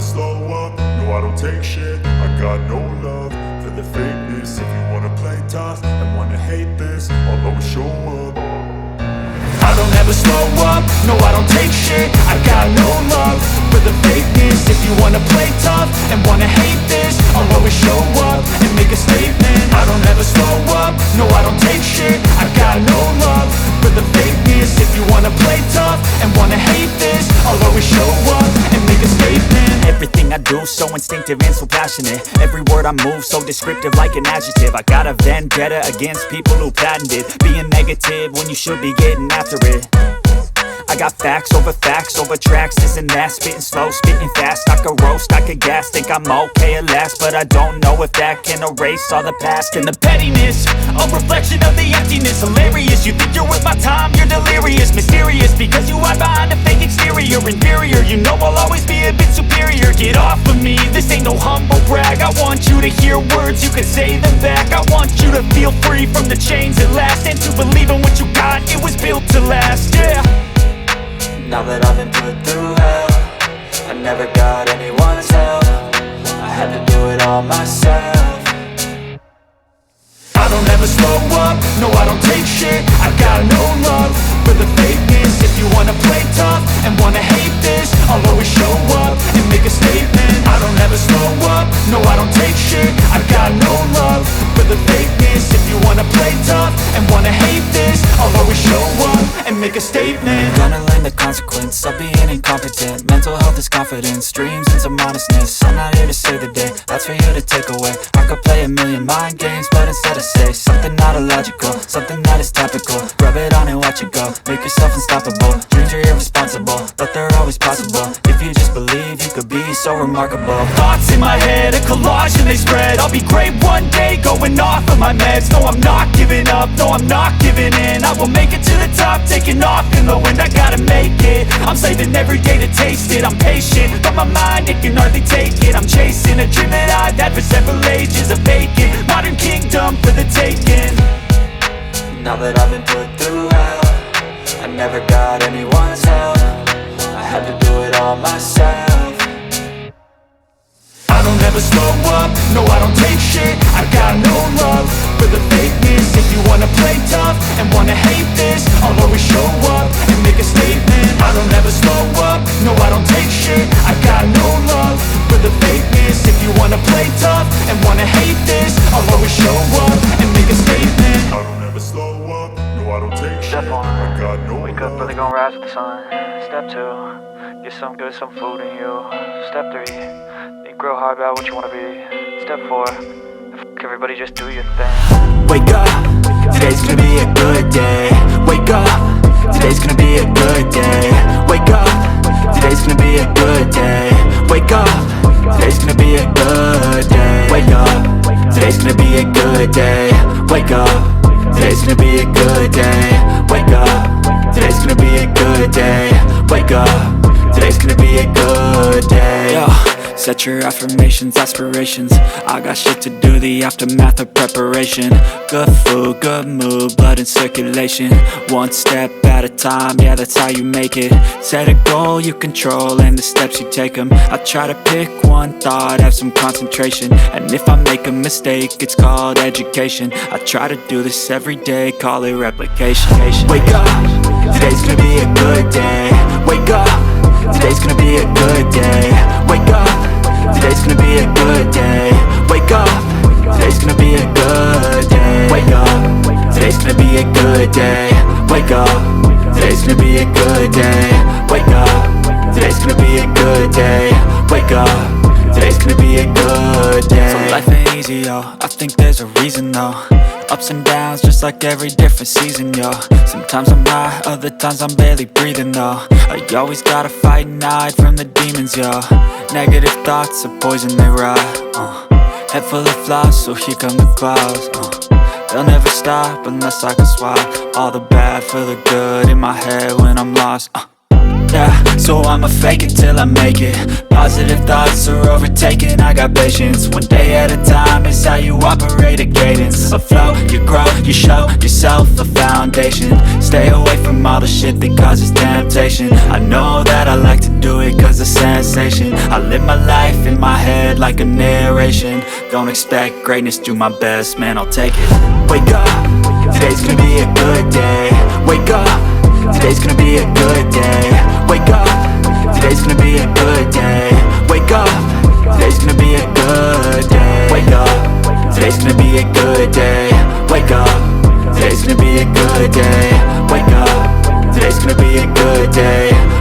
slow up, no I don't take shit. I got no love for the fakeness. If you wanna play tough and wanna hate this, I'll always show up. I don't ever slow up, no I don't take shit. I got no love for the fakeness. If you wanna play tough and wanna hate this, I'll always show up and make a statement. I don't ever slow up, no I don't take shit. I got no love for the fakeness. If you wanna play tough and wanna hate this, I'll always show up and make a statement. Everything I do so instinctive and so passionate. Every word I move so descriptive like an adjective. I got a vendetta against people who patented being negative when you should be getting after it. I got facts over tracks, this and that. Spitting slow, spitting fast, I could roast, I could gas. Think I'm okay at last, but I don't know if that can erase all the past. And the pettiness, a reflection of the emptiness. Hilarious, you think you're worth my time, you're delirious. Mysterious, because you hide behind a fake exterior. Inferior, you know I'll always be a bit superior. Get off of me, this ain't no humble brag. I want you to hear words, you can say them back. I want you to feel free from the chains at last, and to believe in what you got, it was built to last, yeah. Now that I've been put through hell, I never got anyone's help. I had to do it all myself. I don't ever slow up, no I don't take shit. I got no love for the fakeness. If you wanna play tough and wanna hate this, I'll always show up and make a statement. I don't ever slow up, no I don't take shit. I got no love for the fakeness. If you wanna play tough and wanna hate this, I'll always show up and make a statement. Gonna learn the consequence of being incompetent. Mental health is confidence, dreams and some honestness. I'm not here to save the day, that's for you to take away. I could play a million mind games, but instead I say something not illogical, something that is topical. Rub it on and watch it go, make yourself unstoppable. Dreams are irresponsible, but they're always possible. If you just believe, you could be so remarkable. Thoughts in my head, a collage and they spread. I'll be great one day, going off of my meds. No, I'm not giving up, no, I'm not giving in. I will make it to the top, taking off in the wind. I gotta make it, I'm saving every day to taste it. I'm patient, but my mind, it can hardly take it. I'm chasing a dream that I've had for several ages. A vacant, modern kingdom for the taking. Now that I've been put through hell, I never got anyone's help. I had to do it all myself. I don't ever slow up, no I don't take shit. I got no love for the fakeness. If you wanna play tough and wanna hate this, I'll always show up and make a statement. I don't ever slow up, no I don't take shit. I got no love for the fakeness. If you wanna play tough and wanna hate this, I'll always show up and make a statement. I don't ever slow up, no I don't take shit. Step 1, I got no wake up early, gonna rise with the sun. Step 2, get some good, some food in you. Step 3, think real hard about what you wanna be. Step 4, fuck everybody, just do your thing. Wake up, today's gonna be a good day. Wake up, today's gonna be a good day. Wake up, today's gonna be a good day. Wake up, today's gonna be a good day. Wake up, today's gonna be a good day. Wake up, today's gonna be a good day. Wake up, today's gonna be a good day. Wake up, today's gonna be a good day. Yo. Set your affirmations, aspirations. I got shit to do, the aftermath of preparation. Good food, good mood, blood in circulation. One step at a time, yeah, that's how you make it. Set a goal you control and the steps you take them. I try to pick one thought, have some concentration. And if I make a mistake, it's called education. I try to do this every day, call it replication. Wake up, today's gonna be a good day. Wake up, today's gonna be a good day. Wake up, today's gonna be a good day. Wake up, today's gonna be a good day. Wake up, today's gonna be a good day. Wake up, today's gonna be a good day. Wake up, today's gonna be a good day. Wake up, today's gonna be a good day. So life ain't easy, yo, I think there's a reason though. Ups and downs, just like every different season, yo. Sometimes I'm high, other times I'm barely breathing, though. I always gotta fight and hide from the demons, yo. Negative thoughts are poison, they rot. Head full of flies, so here come the clouds. They'll never stop unless I can swap all the bad for the good in my head when I'm lost. Yeah, so I'ma fake it till I make it. Positive thoughts are overtaken, I got patience. One day at a time is how you operate a cadence. A flow, you grow, you show yourself a foundation. Stay away from all the shit that causes temptation. I know that I like to do it cause it's sensation. I live my life in my head like a narration. Don't expect greatness, do my best, man, I'll take it. Wake up, today's gonna be a good day. Wake up, today's gonna be a good day. Wake up, today's gonna be a good day. Wake up, today's gonna be a good day. Wake up, today's gonna be a good day. Wake up, today's gonna be a good day. Wake up, today's gonna be a good day.